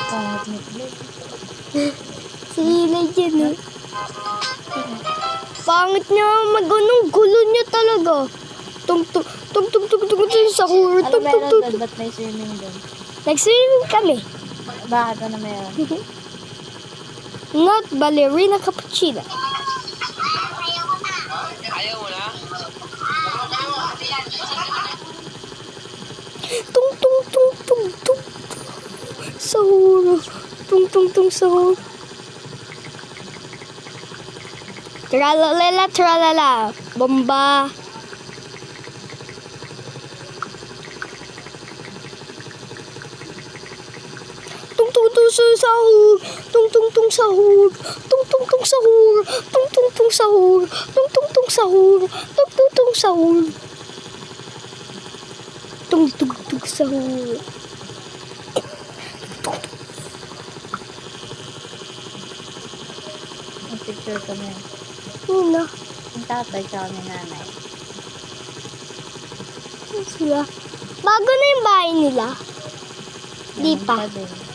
Pangat mo ulit. Sila dyan eh. Pangit niya, mag-anong gulo niya talaga. Tung sahur. Ano meron doon? Ba't may swimming doon? Nag-swimming kami. Bakit ano meron? Not ballerina cappuccino. Ayaw mo na? Tung. Sahur. Tung sahur. Tralala. Bomba. Tung sahur. Tung sahur. Tung sahur. Tung sahur. Tung sahur. Tung sahur. Tung sahur. Ang picture ko na yun. Una. Ang tatay tsaka ni nanay. Sila. Bago na yung bahay nila. Di Ganun pa. din.